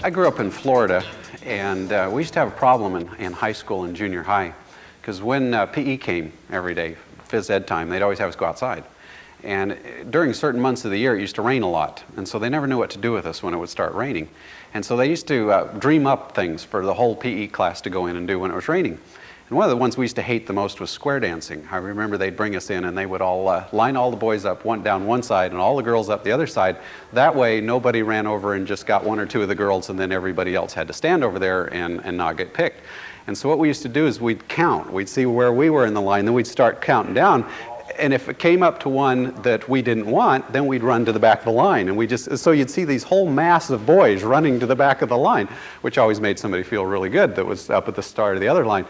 I grew up in Florida, and we used to have a problem in high school and junior high, because when PE came every day, phys ed time, they'd always have us go outside. And during certain months of the year, it used to rain a lot, and so they never knew what to do with us when it would start raining. And so they used to dream up things for the whole PE class to go in and do when it was raining. And one of the ones we used to hate the most was square dancing. I remember they'd bring us in and they would all line all the boys up down one side and all the girls up the other side. That way nobody ran over and just got one or two of the girls, and then everybody else had to stand over there and not get picked. And so what we used to do is we'd count. We'd see where we were in the line, then we'd start counting down. And if it came up to one that we didn't want, then we'd run to the back of the line. And so you'd see these whole mass of boys running to the back of the line, which always made somebody feel really good that was up at the start of the other line.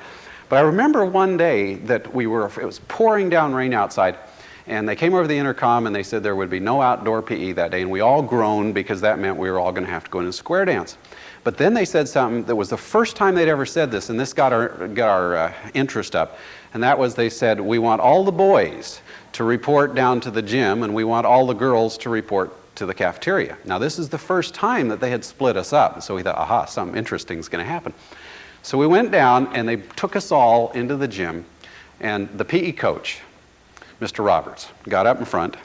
But I remember one day that it was pouring down rain outside, and they came over the intercom and they said there would be no outdoor PE that day, and we all groaned because that meant we were all going to have to go into square dance. But then they said something that was the first time they'd ever said this, and this got our interest up, and that was they said, we want all the boys to report down to the gym, and we want all the girls to report to the cafeteria. Now this is the first time that they had split us up, so we thought, aha, something interesting is going to happen. So we went down and they took us all into the gym, and the PE coach, Mr. Roberts, got up in front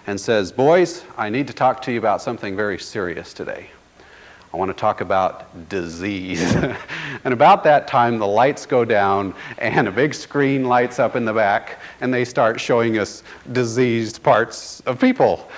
and says, boys, I need to talk to you about something very serious today. I want to talk about disease. And about that time the lights go down and a big screen lights up in the back and they start showing us diseased parts of people,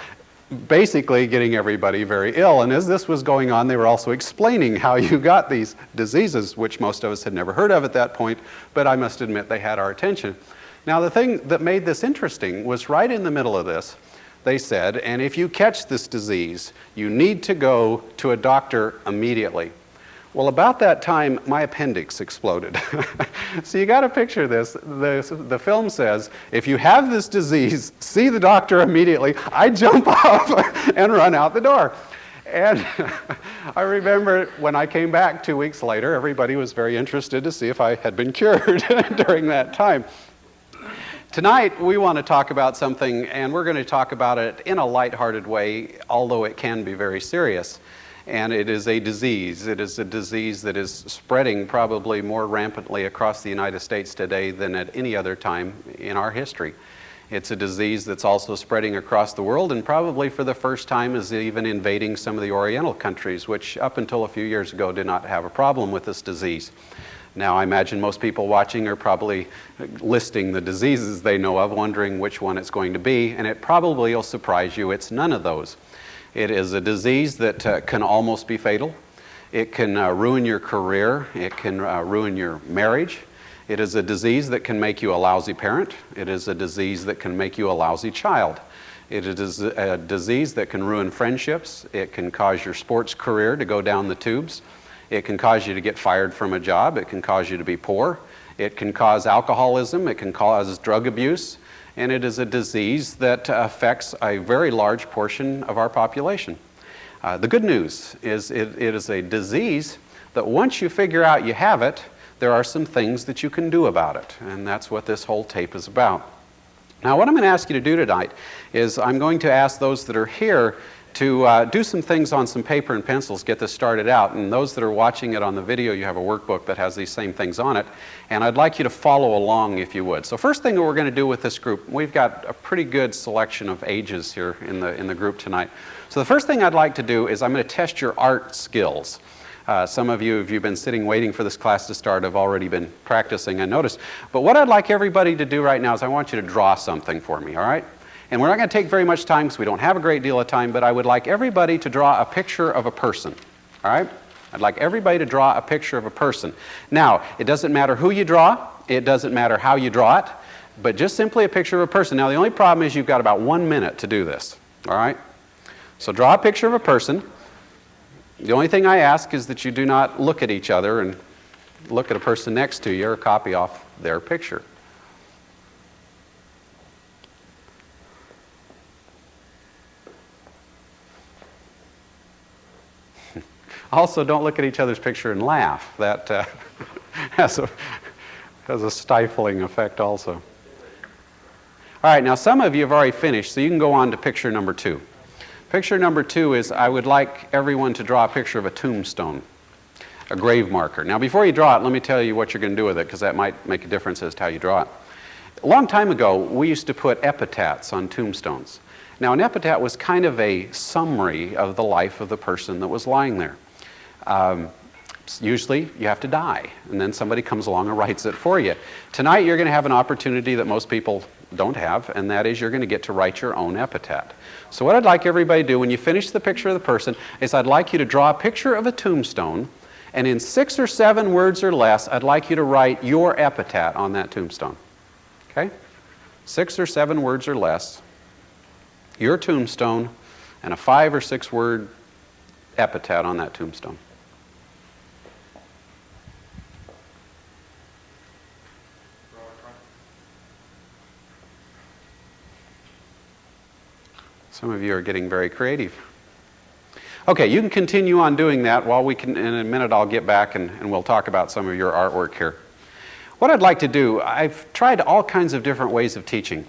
basically getting everybody very ill. And as this was going on, they were also explaining how you got these diseases, which most of us had never heard of at that point, but I must admit they had our attention. Now the thing that made this interesting was right in the middle of this, they said, and if you catch this disease, you need to go to a doctor immediately. Well, about that time, my appendix exploded. So you got to picture this. The film says, if you have this disease, see the doctor immediately. I jump up and run out the door. And I remember when I came back 2 weeks later, everybody was very interested to see if I had been cured during that time. Tonight, we want to talk about something, and we're going to talk about it in a lighthearted way, although it can be very serious. And it is a disease. It is a disease that is spreading probably more rampantly across the United States today than at any other time in our history. It's a disease that's also spreading across the world, and probably for the first time is even invading some of the Oriental countries, which up until a few years ago did not have a problem with this disease. Now, I imagine most people watching are probably listing the diseases they know of, wondering which one it's going to be, and it probably will surprise you. It's none of those. It is a disease that can almost be fatal. It can ruin your career. It can ruin your marriage. It is a disease that can make you a lousy parent. It is a disease that can make you a lousy child. It is a disease that can ruin friendships. It can cause your sports career to go down the tubes. It can cause you to get fired from a job. It can cause you to be poor. It can cause alcoholism. It can cause drug abuse. And it is a disease that affects a very large portion of our population. The good news is it is a disease that once you figure out you have it, there are some things that you can do about it. And that's what this whole tape is about. Now, what I'm going to ask you to do tonight is I'm going to ask those that are here to do some things on some paper and pencils, get this started out. And those that are watching it on the video, you have a workbook that has these same things on it. And I'd like you to follow along if you would. So first thing that we're going to do with this group, we've got a pretty good selection of ages here in the group tonight. So the first thing I'd like to do is I'm going to test your art skills. Some of you, if you've been sitting waiting for this class to start, have already been practicing, I noticed. But what I'd like everybody to do right now is I want you to draw something for me, all right? And we're not going to take very much time because we don't have a great deal of time, but I would like everybody to draw a picture of a person, all right? I'd like everybody to draw a picture of a person. Now, it doesn't matter who you draw, it doesn't matter how you draw it, but just simply a picture of a person. Now, the only problem is you've got about 1 minute to do this, all right? So draw a picture of a person. The only thing I ask is that you do not look at each other and look at a person next to you or copy off their picture. Also, don't look at each other's picture and laugh. That has a stifling effect also. All right, now some of you have already finished, so you can go on to picture number 2. Picture number 2 is I would like everyone to draw a picture of a tombstone, a grave marker. Now before you draw it, let me tell you what you're going to do with it, because that might make a difference as to how you draw it. A long time ago, we used to put epitaphs on tombstones. Now an epitaph was kind of a summary of the life of the person that was lying there. Usually you have to die, and then somebody comes along and writes it for you. Tonight you're going to have an opportunity that most people don't have, and that is you're going to get to write your own epitaph. So what I'd like everybody to do when you finish the picture of the person is I'd like you to draw a picture of a tombstone, and in 6 or 7 words or less, I'd like you to write your epitaph on that tombstone. Okay? 6 or 7 words or less, your tombstone, and a 5 or 6 word epitaph on that tombstone. Some of you are getting very creative. Okay, you can continue on doing that while we can, in a minute I'll get back and we'll talk about some of your artwork here. What I'd like to do, I've tried all kinds of different ways of teaching.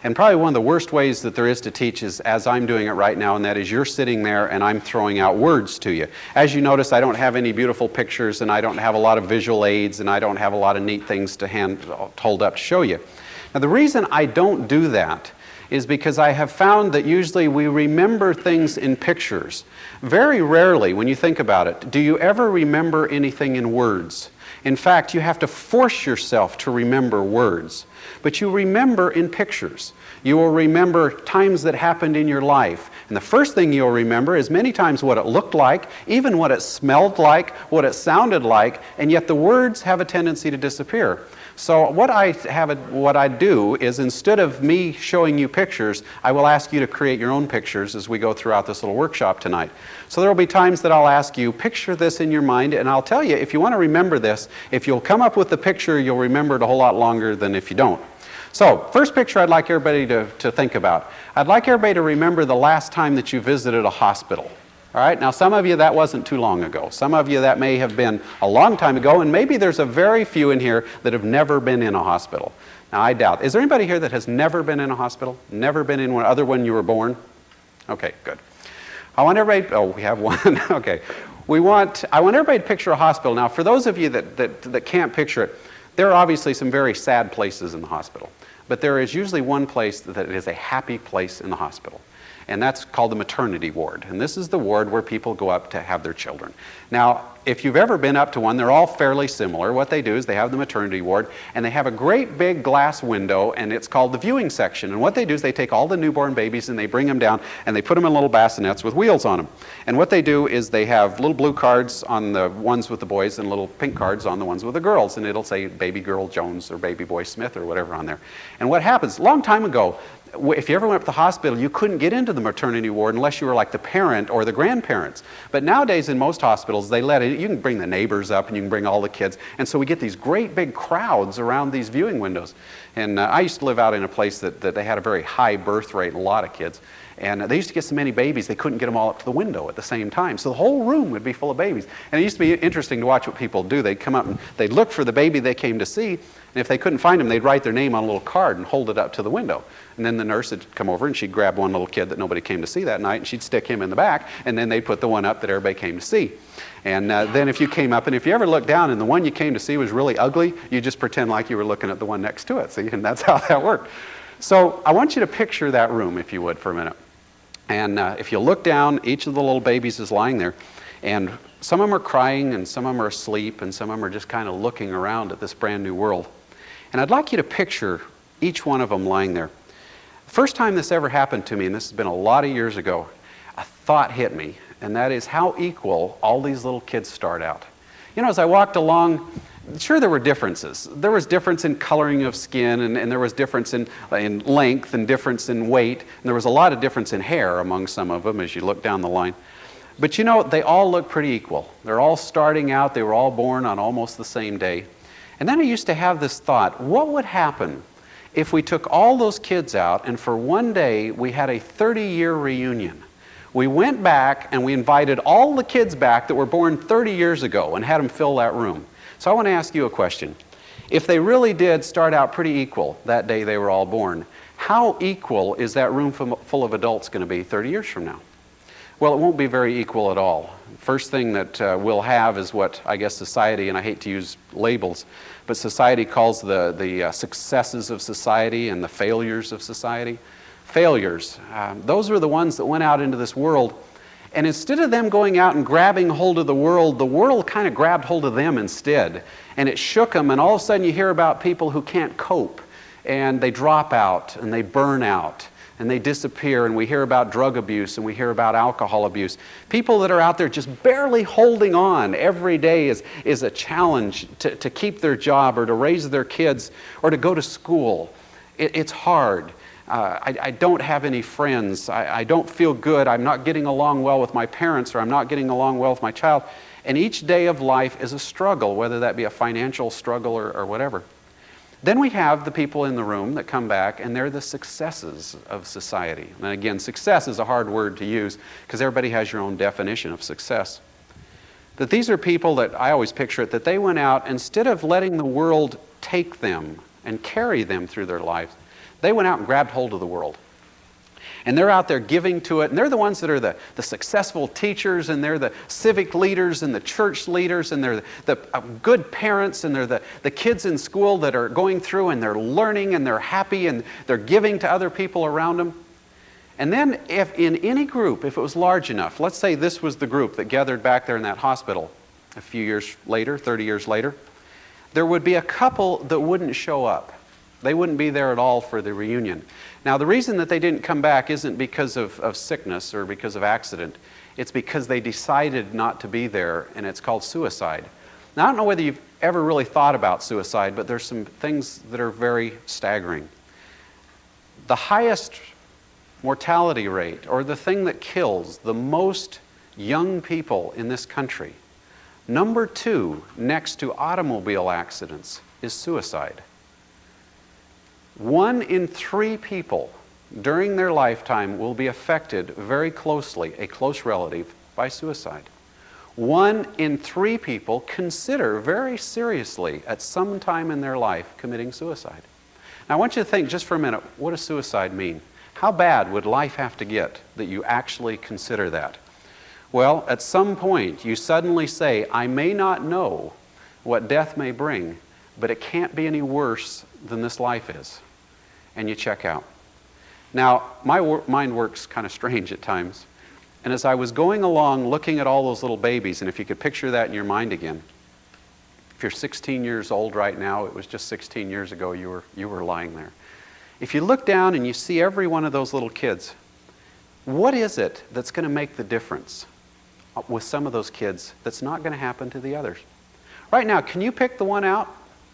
And probably one of the worst ways that there is to teach is as I'm doing it right now, and that is you're sitting there and I'm throwing out words to you. As you notice, I don't have any beautiful pictures, and I don't have a lot of visual aids, and I don't have a lot of neat things to hold up to show you. Now the reason I don't do that is because I have found that usually we remember things in pictures. Very rarely, when you think about it, do you ever remember anything in words. In fact, you have to force yourself to remember words. But you remember in pictures. You will remember times that happened in your life. And the first thing you'll remember is many times what it looked like, even what it smelled like, what it sounded like, and yet the words have a tendency to disappear. So what I do is instead of me showing you pictures, I will ask you to create your own pictures as we go throughout this little workshop tonight. So there will be times that I'll ask you, picture this in your mind, and I'll tell you, if you want to remember this, if you'll come up with the picture, you'll remember it a whole lot longer than if you don't. So, first picture I'd like everybody to think about. I'd like everybody to remember the last time that you visited a hospital. All right, now some of you that wasn't too long ago. Some of you that may have been a long time ago, and maybe there's a very few in here that have never been in a hospital. Now I doubt. Is there anybody here that has never been in a hospital? Never been in one other when you were born? Okay, good. I want everybody, oh, we have one, okay. I want everybody to picture a hospital. Now for those of you that can't picture it, there are obviously some very sad places in the hospital. But there is usually one place that is a happy place in the hospital. And that's called the maternity ward. And this is the ward where people go up to have their children. Now, if you've ever been up to one, they're all fairly similar. What they do is they have the maternity ward, and they have a great big glass window, and it's called the viewing section. And what they do is they take all the newborn babies and they bring them down, and they put them in little bassinets with wheels on them. And what they do is they have little blue cards on the ones with the boys and little pink cards on the ones with the girls. And it'll say Baby Girl Jones or Baby Boy Smith or whatever on there. And what happens, a long time ago, if you ever went up to the hospital, you couldn't get into the maternity ward unless you were like the parent or the grandparents. But nowadays in most hospitals, they let it, you can bring the neighbors up and you can bring all the kids. And so we get these great big crowds around these viewing windows. And I used to live out in a place that they had a very high birth rate, a lot of kids. And they used to get so many babies, they couldn't get them all up to the window at the same time. So the whole room would be full of babies. And it used to be interesting to watch what people do. They'd come up and they'd look for the baby they came to see. And if they couldn't find him, they'd write their name on a little card and hold it up to the window. And then the nurse would come over and she'd grab one little kid that nobody came to see that night and she'd stick him in the back. And then they'd put the one up that everybody came to see. And then if you came up, and if you ever looked down and the one you came to see was really ugly, you just pretend like you were looking at the one next to it. See, and that's how that worked. So I want you to picture that room, if you would, for a minute. And if you look down, each of the little babies is lying there. And some of them are crying, and some of them are asleep, and some of them are just kind of looking around at this brand new world. And I'd like you to picture each one of them lying there. The first time this ever happened to me, and this has been a lot of years ago, a thought hit me, and that is how equal all these little kids start out. You know, as I walked along, sure there were differences. There was difference in coloring of skin, and there was difference in length, and difference in weight, and there was a lot of difference in hair among some of them as you look down the line. But you know, they all look pretty equal. They're all starting out, they were all born on almost the same day. And then I used to have this thought, what would happen if we took all those kids out and for one day we had a 30-year reunion? We went back and we invited all the kids back that were born 30 years ago and had them fill that room. So I want to ask you a question. If they really did start out pretty equal that day they were all born, how equal is that room full of adults going to be 30 years from now? Well, it won't be very equal at all. First thing that we'll have is what I guess society, and I hate to use labels, but society calls the successes of society and the failures of society. Failures, those are the ones that went out into this world, and instead of them going out and grabbing hold of the world kind of grabbed hold of them instead, and it shook them, and all of a sudden you hear about people who can't cope, and they drop out, and they burn out, and they disappear, and we hear about drug abuse, and we hear about alcohol abuse. People that are out there just barely holding on every day is a challenge to keep their job or to raise their kids or to go to school. It's hard. I don't have any friends. I don't feel good. I'm not getting along well with my parents, or I'm not getting along well with my child. And each day of life is a struggle, whether that be a financial struggle or whatever. Then we have the people in the room that come back, and they're the successes of society. And again, success is a hard word to use because everybody has your own definition of success. But these are people that I always picture it, that they went out, instead of letting the world take them and carry them through their lives, they went out and grabbed hold of the world. And they're out there giving to it, and they're the ones that are the successful teachers, and they're the civic leaders and the church leaders, and they're the good parents, and they're the kids in school that are going through and they're learning and they're happy and they're giving to other people around them. And then if in any group, if it was large enough, let's say this was the group that gathered back there in that hospital a few years later, 30 years later, there would be a couple that wouldn't show up. They wouldn't be there at all for the reunion. Now, the reason that they didn't come back isn't because of sickness or because of accident. It's because they decided not to be there, and it's called suicide. Now, I don't know whether you've ever really thought about suicide, but there's some things that are very staggering. The highest mortality rate, or the thing that kills the most young people in this country, number 2 next to automobile accidents, is suicide. 1 in 3 people during their lifetime will be affected very closely, a close relative, by suicide. 1 in 3 people consider very seriously at some time in their life committing suicide. Now I want you to think just for a minute, what does suicide mean? How bad would life have to get that you actually consider that? Well, at some point you suddenly say, I may not know what death may bring, but it can't be any worse than this life is. And you check out. Now, my mind works kind of strange at times. And as I was going along looking at all those little babies, and if you could picture that in your mind again, if you're 16 years old right now, it was just 16 years ago you were lying there. If you look down and you see every one of those little kids, what is it that's going to make the difference with some of those kids that's not going to happen to the others? Right now, can you pick the one out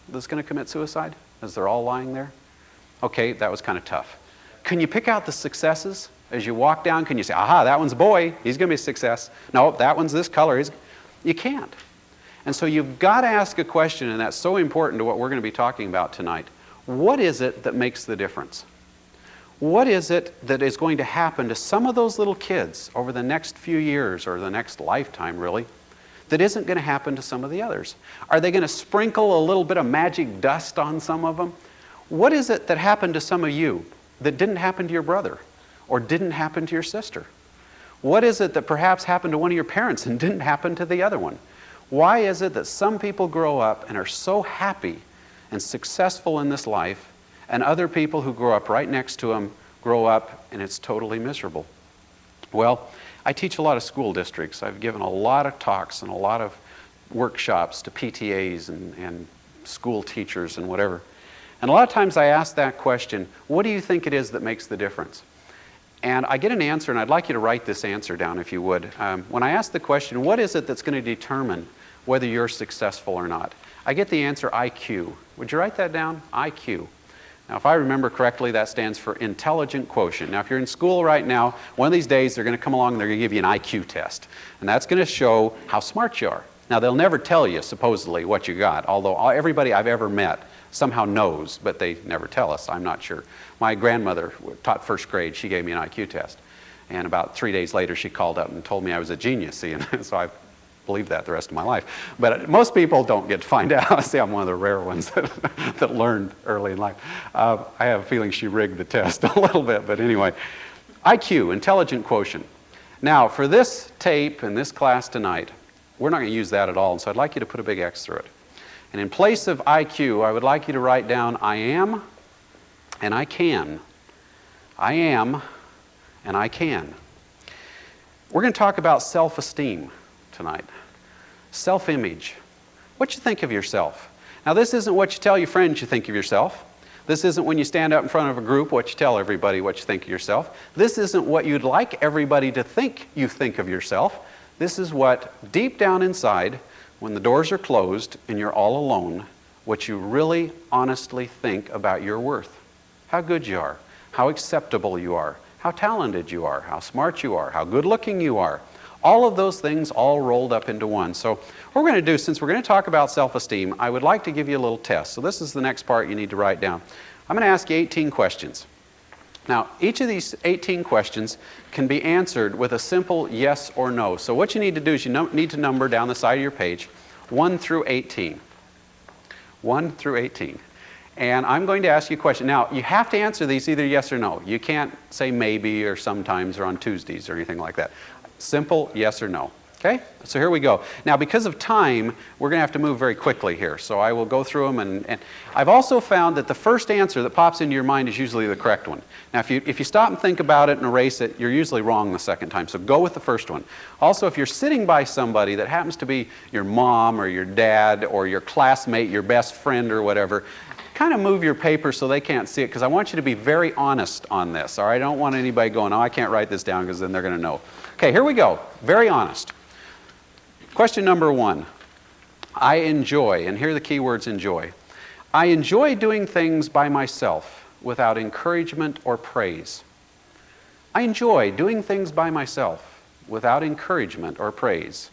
that's going to commit suicide as they're all lying there? Okay, that was kind of tough. Can you pick out the successes? As you walk down, can you say, aha, that one's a boy, he's going to be a success. No, that one's this color. You can't. And so you've got to ask a question, and that's so important to what we're going to be talking about tonight. What is it that makes the difference? What is it that is going to happen to some of those little kids over the next few years, or the next lifetime really, that isn't going to happen to some of the others? Are they going to sprinkle a little bit of magic dust on some of them? What is it that happened to some of you that didn't happen to your brother or didn't happen to your sister? What is it that perhaps happened to one of your parents and didn't happen to the other one? Why is it that some people grow up and are so happy and successful in this life, and other people who grow up right next to them grow up and it's totally miserable? Well, I teach a lot of school districts. I've given a lot of talks and a lot of workshops to PTAs and school teachers and whatever. And a lot of times I ask that question, what do you think it is that makes the difference? And I get an answer, and I'd like you to write this answer down if you would. When I ask the question, what is it that's going to determine whether you're successful or not? I get the answer IQ. Would you write that down? IQ. Now, if I remember correctly, that stands for intelligent quotient. Now, if you're in school right now, one of these days they're going to come along and they're going to give you an IQ test. And that's going to show how smart you are. Now, they'll never tell you, supposedly, what you got, although everybody I've ever met somehow knows, but they never tell us. I'm not sure. My grandmother taught first grade. She gave me an IQ test. And about 3 days later, she called up and told me I was a genius. See, and so I believed that the rest of my life. But most people don't get to find out. See, I'm one of the rare ones that learned early in life. I have a feeling she rigged the test a little bit, but anyway. IQ, intelligent quotient. Now, for this tape and this class tonight, we're not going to use that at all, and so I'd like you to put a big X through it. And in place of IQ, I would like you to write down I am and I can. I am and I can. We're going to talk about self-esteem tonight. Self-image. What you think of yourself. Now, this isn't what you tell your friends you think of yourself. This isn't when you stand up in front of a group what you tell everybody what you think of yourself. This isn't what you'd like everybody to think you think of yourself. This is what, deep down inside, when the doors are closed and you're all alone, what you really honestly think about your worth. How good you are, how acceptable you are, how talented you are, how smart you are, how good looking you are. All of those things all rolled up into one. So what we're going to do, since we're going to talk about self-esteem, I would like to give you a little test. So this is the next part you need to write down. I'm going to ask you 18 questions. Now, each of these 18 questions can be answered with a simple yes or no. So what you need to do is you need to number down the side of your page 1 through 18. 1 through 18. And I'm going to ask you a question. Now, you have to answer these either yes or no. You can't say maybe or sometimes or on Tuesdays or anything like that. Simple yes or no. Okay? So here we go. Now, because of time, we're going to have to move very quickly here. So I will go through them. And I've also found that the first answer that pops into your mind is usually the correct one. Now, if you stop and think about it and erase it, you're usually wrong the second time. So go with the first one. Also, if you're sitting by somebody that happens to be your mom or your dad or your classmate, your best friend or whatever, kind of move your paper so they can't see it, because I want you to be very honest on this. All right? I don't want anybody going, oh, I can't write this down, because then they're going to know. Okay, here we go. Very honest. Question number 1. I enjoy, and here are the key words enjoy. I enjoy doing things by myself without encouragement or praise. I enjoy doing things by myself without encouragement or praise.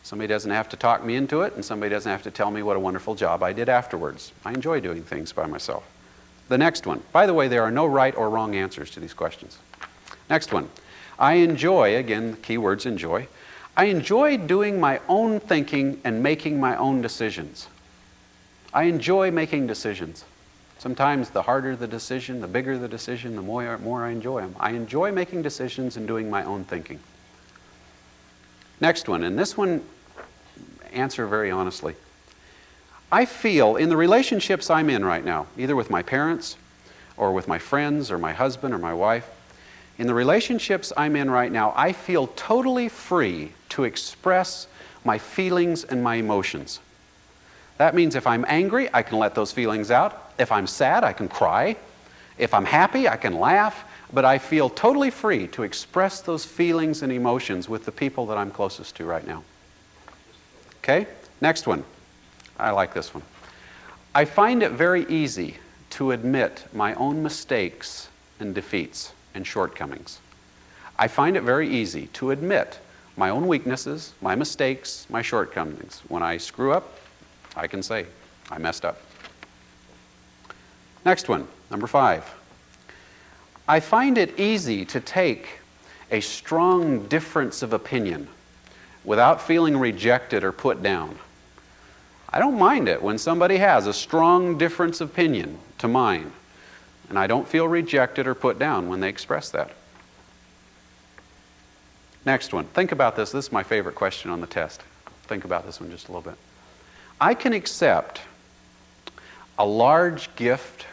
Somebody doesn't have to talk me into it, and somebody doesn't have to tell me what a wonderful job I did afterwards. I enjoy doing things by myself. The next one. By the way, there are no right or wrong answers to these questions. Next one. I enjoy, again, the key words enjoy. I enjoy doing my own thinking and making my own decisions. I enjoy making decisions. Sometimes the harder the decision, the bigger the decision, the more I enjoy them. I enjoy making decisions and doing my own thinking. Next one, and this one, answer very honestly. I feel in the relationships I'm in right now, either with my parents or with my friends or my husband or my wife, in the relationships I'm in right now, I feel totally free to express my feelings and my emotions. That means if I'm angry, I can let those feelings out. If I'm sad, I can cry. If I'm happy, I can laugh. But I feel totally free to express those feelings and emotions with the people that I'm closest to right now. Okay? Next one. I like this one. I find it very easy to admit my own mistakes and defeats and shortcomings. I find it very easy to admit my own weaknesses, my mistakes, my shortcomings. When I screw up, I can say, I messed up. Next one, number 5. I find it easy to take a strong difference of opinion without feeling rejected or put down. I don't mind it when somebody has a strong difference of opinion to mine, and I don't feel rejected or put down when they express that. Next one. Think about this. This is my favorite question on the test. Think about this one just a little bit. I can accept a large gift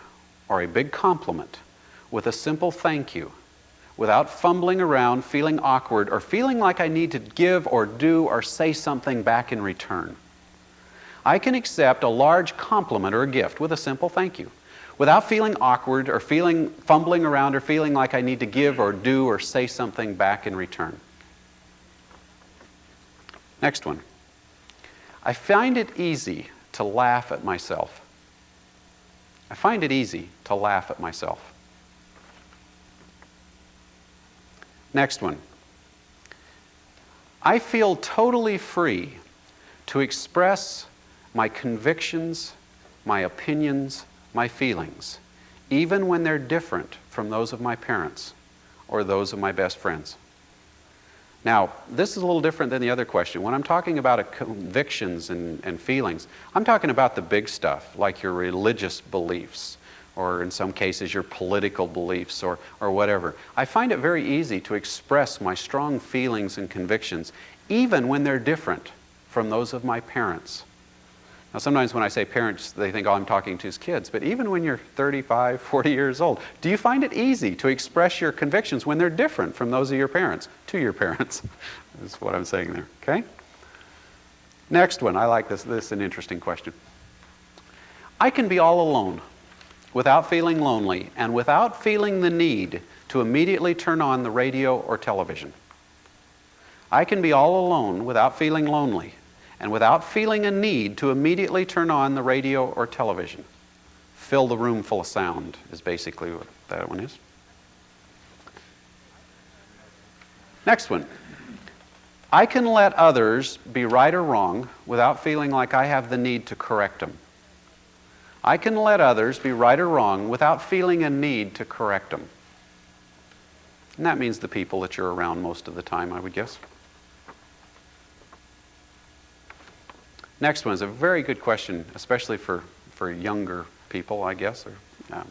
or a big compliment with a simple thank you without fumbling around, feeling awkward, or feeling like I need to give or do or say something back in return. I can accept a large compliment or a gift with a simple thank you without feeling awkward or fumbling around or feeling like I need to give or do or say something back in return. Next one. I find it easy to laugh at myself. I find it easy to laugh at myself. Next one. I feel totally free to express my convictions, my opinions, my feelings, even when they're different from those of my parents or those of my best friends. Now, this is a little different than the other question. When I'm talking about convictions and feelings, I'm talking about the big stuff, like your religious beliefs, or in some cases your political beliefs or whatever. I find it very easy to express my strong feelings and convictions, even when they're different from those of my parents. Now sometimes when I say parents, they think, oh, I'm talking to his kids. But even when you're 35, 40 years old, do you find it easy to express your convictions when they're different from those of your parents, to your parents? That's what I'm saying there, okay? Next one, I like this. This is an interesting question. I can be all alone without feeling lonely and without feeling the need to immediately turn on the radio or television. I can be all alone without feeling lonely and without feeling a need to immediately turn on the radio or television. Fill the room full of sound is basically what that one is. Next one. I can let others be right or wrong without feeling like I have the need to correct them. I can let others be right or wrong without feeling a need to correct them. And that means the people that you're around most of the time, I would guess. Next one is a very good question, especially for younger people, I guess, or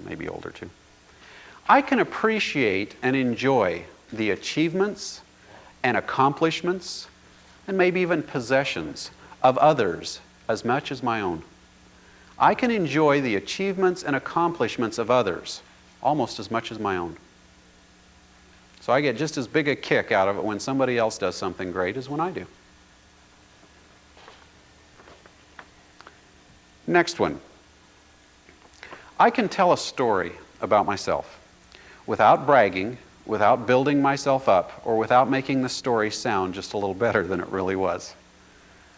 maybe older too. I can appreciate and enjoy the achievements and accomplishments and maybe even possessions of others as much as my own. I can enjoy the achievements and accomplishments of others almost as much as my own. So I get just as big a kick out of it when somebody else does something great as when I do. Next one. I can tell a story about myself without bragging, without building myself up, or without making the story sound just a little better than it really was.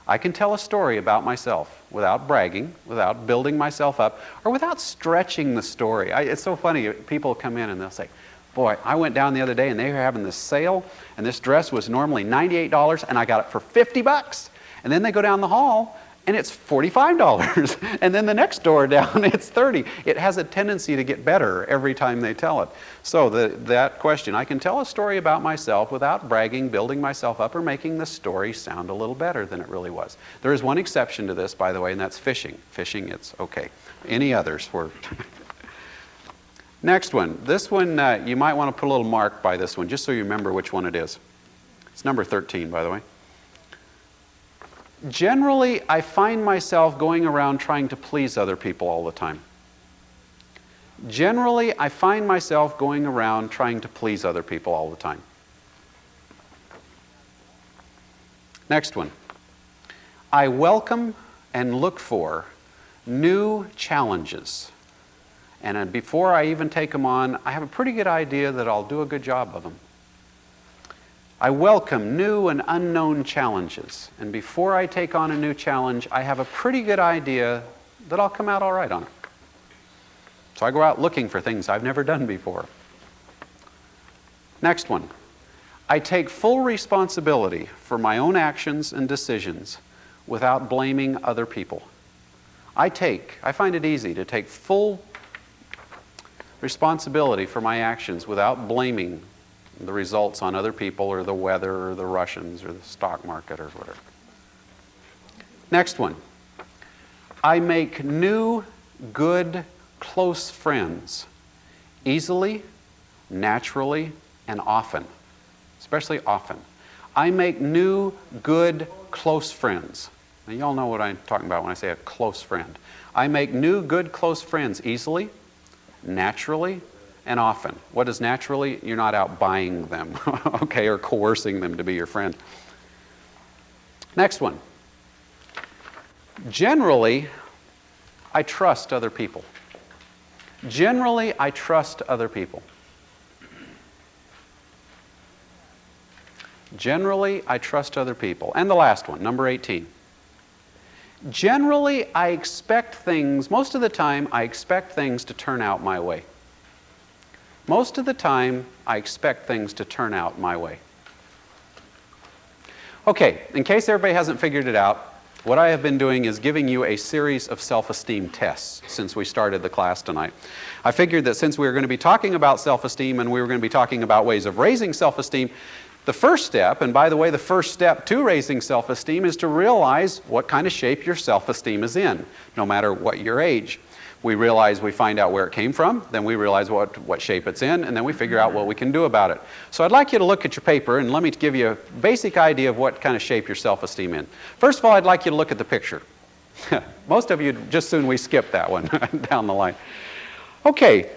I can tell a story about myself without bragging, without building myself up, or without stretching the story. It's so funny, people come in and they'll say, boy, I went down the other day and they were having this sale, and this dress was normally $98 and I got it for $50. And then they go down the hall and it's $45. And then the next door down, it's $30. It has a tendency to get better every time they tell it. So that question, I can tell a story about myself without bragging, building myself up, or making the story sound a little better than it really was. There is one exception to this, by the way, and that's fishing. Fishing, it's okay. Any others? Next one. This one, you might want to put a little mark by this one, just so you remember which one it is. It's number 13, by the way. Generally, I find myself going around trying to please other people all the time. Generally, I find myself going around trying to please other people all the time. Next one. I welcome and look for new challenges. And before I even take them on, I have a pretty good idea that I'll do a good job of them. I welcome new and unknown challenges. And before I take on a new challenge, I have a pretty good idea that I'll come out all right on it. So I go out looking for things I've never done before. Next one. I take full responsibility for my own actions and decisions without blaming other people. I find it easy to take full responsibility for my actions without blaming the results on other people or the weather or the Russians or the stock market or whatever. Next one. I make new, good, close friends easily, naturally, and often. Especially often. I make new, good, close friends. Now, you all know what I'm talking about when I say a close friend. I make new, good, close friends easily, naturally, and often. What is naturally? You're not out buying them, okay, or coercing them to be your friend. Next one. Generally, I trust other people. Generally, I trust other people. Generally, I trust other people. And the last one, number 18. Generally, I expect things, most of the time, I expect things to turn out my way. Most of the time, I expect things to turn out my way. Okay, in case everybody hasn't figured it out, what I have been doing is giving you a series of self-esteem tests since we started the class tonight. I figured that since we were going to be talking about self-esteem and we were going to be talking about ways of raising self-esteem, the first step, and by the way, the first step to raising self-esteem is to realize what kind of shape your self-esteem is in, no matter what your age. We find out where it came from, then we realize what shape it's in, and then we figure out what we can do about it. So I'd like you to look at your paper, and let me give you a basic idea of what kind of shape your self-esteem in. First of all, I'd like you to look at the picture. Most of you, just soon we skip that one down the line. Okay,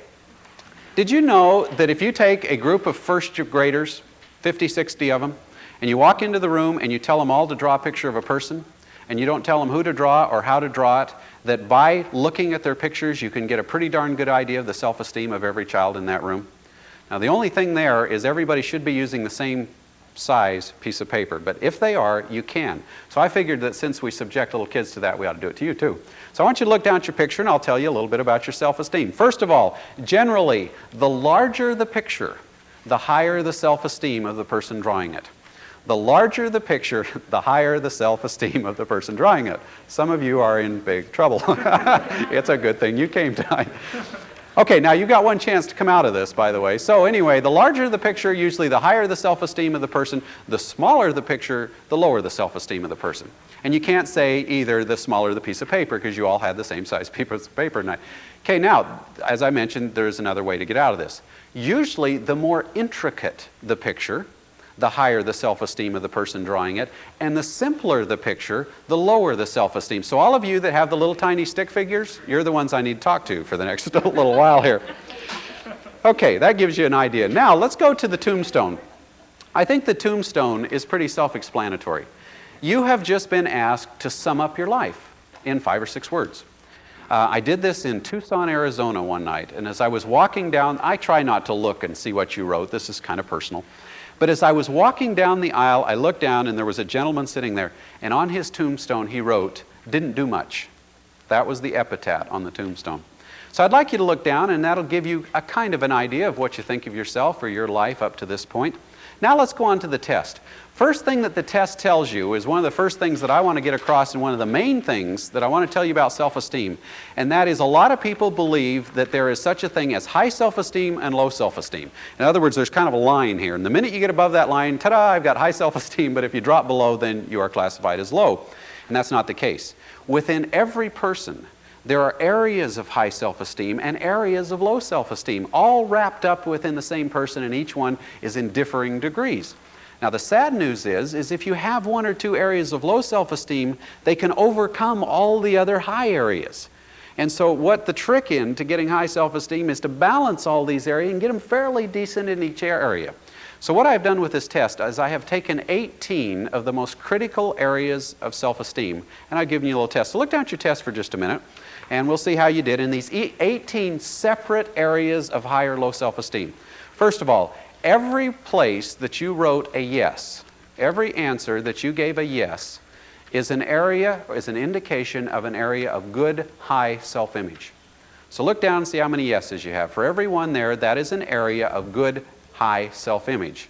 did you know that if you take a group of first graders, 50, 60 of them, and you walk into the room and you tell them all to draw a picture of a person, and you don't tell them who to draw or how to draw it, that by looking at their pictures you can get a pretty darn good idea of the self-esteem of every child in that room? Now the only thing there is everybody should be using the same size piece of paper, but if they are, you can. So I figured that since we subject little kids to that, we ought to do it to you too. So I want you to look down at your picture and I'll tell you a little bit about your self-esteem. First of all, generally, the larger the picture, the higher the self-esteem of the person drawing it. The larger the picture, the higher the self-esteem of the person drawing it. Some of you are in big trouble. It's a good thing you came tonight. Okay, now you've got one chance to come out of this, by the way. So anyway, the larger the picture, usually the higher the self-esteem of the person. The smaller the picture, the lower the self-esteem of the person. And you can't say either the smaller the piece of paper because you all had the same size piece of paper tonight. Okay, now, as I mentioned, there's another way to get out of this. Usually, the more intricate the picture, the higher the self-esteem of the person drawing it, and the simpler the picture, the lower the self-esteem. So all of you that have the little tiny stick figures, you're the ones I need to talk to for the next little while here. Okay, that gives you an idea. Now, let's go to the tombstone. I think the tombstone is pretty self-explanatory. You have just been asked to sum up your life in 5 or 6 words. I did this in Tucson, Arizona one night, and as I was walking down, I try not to look and see what you wrote. This is kind of personal. But as I was walking down the aisle, I looked down and there was a gentleman sitting there, and on his tombstone he wrote, "Didn't do much." That was the epitaph on the tombstone. So I'd like you to look down, and that'll give you a kind of an idea of what you think of yourself or your life up to this point. Now let's go on to the test. First thing that the test tells you is one of the first things that I want to get across, and one of the main things that I want to tell you about self-esteem, and that is a lot of people believe that there is such a thing as high self-esteem and low self-esteem. In other words, there's kind of a line here, and the minute you get above that line, ta-da, I've got high self-esteem, but if you drop below, then you are classified as low. And that's not the case. Within every person, there are areas of high self-esteem and areas of low self-esteem, all wrapped up within the same person, and each one is in differing degrees. Now the sad news is if you have 1 or 2 areas of low self-esteem, they can overcome all the other high areas. And so what the trick into getting high self-esteem is to balance all these areas and get them fairly decent in each area. So what I've done with this test is I have taken 18 of the most critical areas of self-esteem, and I've given you a little test. So look down at your test for just a minute, and we'll see how you did in these 18 separate areas of high or low self-esteem. First of all, every place that you wrote a yes, every answer that you gave a yes, is an indication of an area of good, high self-image. So look down and see how many yeses you have. For every one there, that is an area of good, high self-image.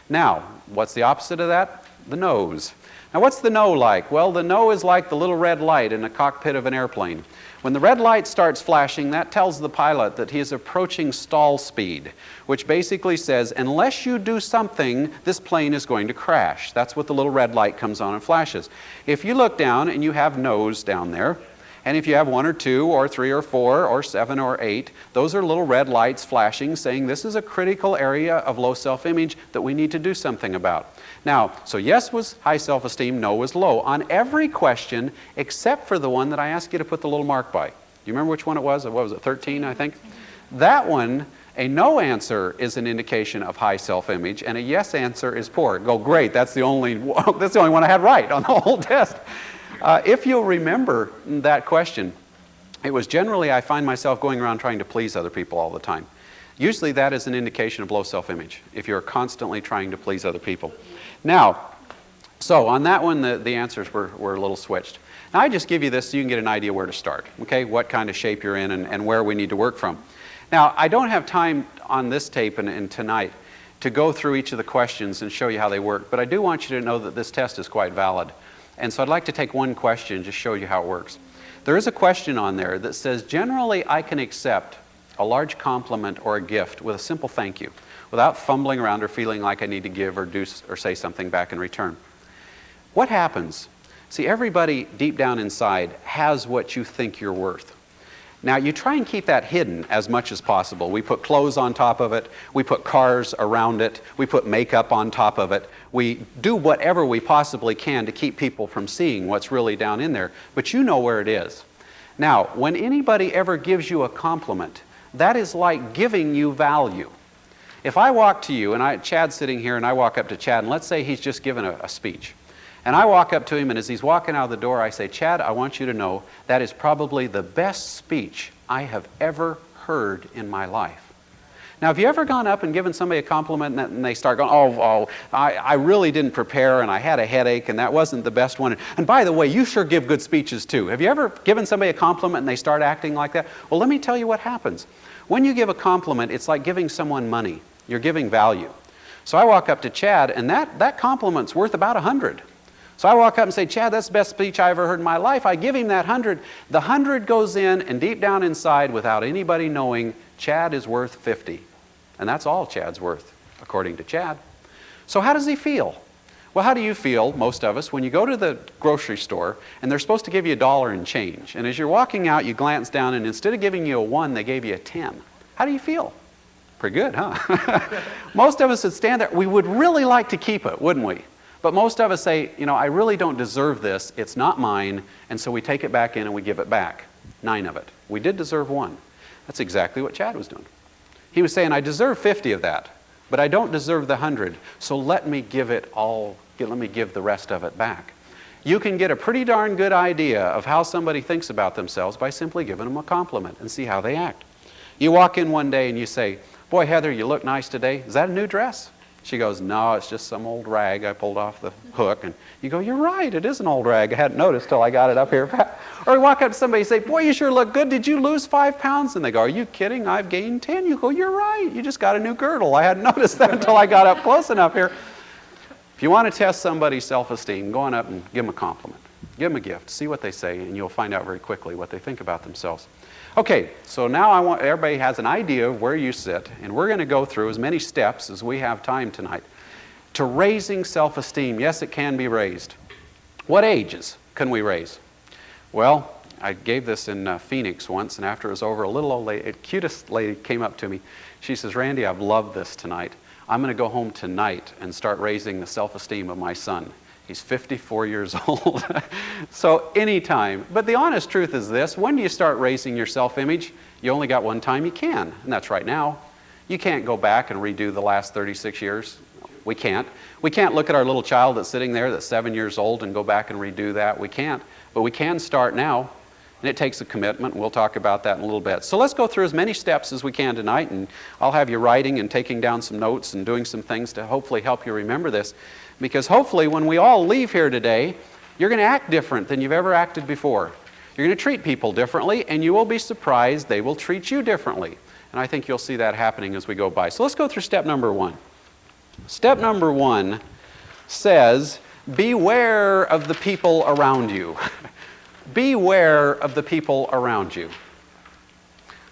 Now, what's the opposite of that? The no's. Now, what's the no like? Well, the no is like the little red light in the cockpit of an airplane. When the red light starts flashing, that tells the pilot that he is approaching stall speed, which basically says, unless you do something, this plane is going to crash. That's what the little red light comes on and flashes. If you look down and you have no's down there, and if you have 1 or 2 or 3 or 4 or 7 or 8, those are little red lights flashing saying this is a critical area of low self-image that we need to do something about. Now, so yes was high self-esteem, no was low on every question except for the one that I asked you to put the little mark by. Do you remember which one it was? What was it, 13, I think? That one, a no answer is an indication of high self-image, and a yes answer is poor. Go, great, that's the only one I had right on the whole test. If you'll remember that question, it was generally I find myself going around trying to please other people all the time. Usually that is an indication of low self-image, if you're constantly trying to please other people. Now, so on that one, the answers were a little switched. Now I just give you this so you can get an idea where to start, okay, what kind of shape you're in and where we need to work from. Now, I don't have time on this tape and tonight to go through each of the questions and show you how they work, but I do want you to know that this test is quite valid. And so I'd like to take one question and just show you how it works. There is a question on there that says, generally I can accept a large compliment or a gift with a simple thank you, without fumbling around or feeling like I need to give or do or say something back in return. What happens? See, everybody deep down inside has what you think you're worth. Now, you try and keep that hidden as much as possible. We put clothes on top of it. We put cars around it. We put makeup on top of it. We do whatever we possibly can to keep people from seeing what's really down in there. But you know where it is. Now, when anybody ever gives you a compliment, that is like giving you value. If I walk to you, and Chad's sitting here, and I walk up to Chad, and let's say he's just given a speech. And I walk up to him, and as he's walking out the door, I say, Chad, I want you to know that is probably the best speech I have ever heard in my life. Now, have you ever gone up and given somebody a compliment and they start going, I really didn't prepare and I had a headache and that wasn't the best one. And by the way, you sure give good speeches too. Have you ever given somebody a compliment and they start acting like that? Well, let me tell you what happens. When you give a compliment, it's like giving someone money. You're giving value. So I walk up to Chad, and that compliment's worth about 100. So I walk up and say, Chad, that's the best speech I ever heard in my life. I give him that 100. The 100 goes in, and deep down inside, without anybody knowing, Chad is worth 50. And that's all Chad's worth, according to Chad. So how does he feel? Well, how do you feel, most of us, when you go to the grocery store, and they're supposed to give you $1 in change, and as you're walking out, you glance down, and instead of giving you a 1, they gave you a 10. How do you feel? Pretty good, huh? Most of us would stand there. We would really like to keep it, wouldn't we? But most of us say, I really don't deserve this. It's not mine. And so we take it back in and we give it back. 9 of it. We did deserve 1. That's exactly what Chad was doing. He was saying, I deserve 50 of that, but I don't deserve the 100. So let me give it all. Let me give the rest of it back. You can get a pretty darn good idea of how somebody thinks about themselves by simply giving them a compliment and see how they act. You walk in one day and you say, boy, Heather, you look nice today. Is that a new dress? She goes, no, it's just some old rag I pulled off the hook. And you go, you're right, it is an old rag. I hadn't noticed till I got it up here. Or you walk up to somebody and say, boy, you sure look good. Did you lose 5 pounds? And they go, are you kidding? I've gained 10. You go, you're right. You just got a new girdle. I hadn't noticed that until I got up close enough here. If you want to test somebody's self-esteem, go on up and give them a compliment. Give them a gift. See what they say, and you'll find out very quickly what they think about themselves. Okay, so now everybody has an idea of where you sit, and we're going to go through as many steps as we have time tonight to raising self-esteem. Yes, it can be raised. What ages can we raise? Well, I gave this in Phoenix once, and after it was over, a little old lady, a cutest lady came up to me. She says, Randy, I've loved this tonight. I'm going to go home tonight and start raising the self-esteem of my son. He's 54 years old. So anytime. But the honest truth is this. When do you start raising your self-image? You only got one time you can, and that's right now. You can't go back and redo the last 36 years. We can't. We can't look at our little child that's sitting there that's 7 years old and go back and redo that. We can't. But we can start now, and it takes a commitment, and we'll talk about that in a little bit. So let's go through as many steps as we can tonight, and I'll have you writing and taking down some notes and doing some things to hopefully help you remember this. Because hopefully when we all leave here today, you're going to act different than you've ever acted before. You're going to treat people differently, and you will be surprised they will treat you differently. And I think you'll see that happening as we go by. So let's go through step number 1. Step number 1 says, beware of the people around you. Beware of the people around you.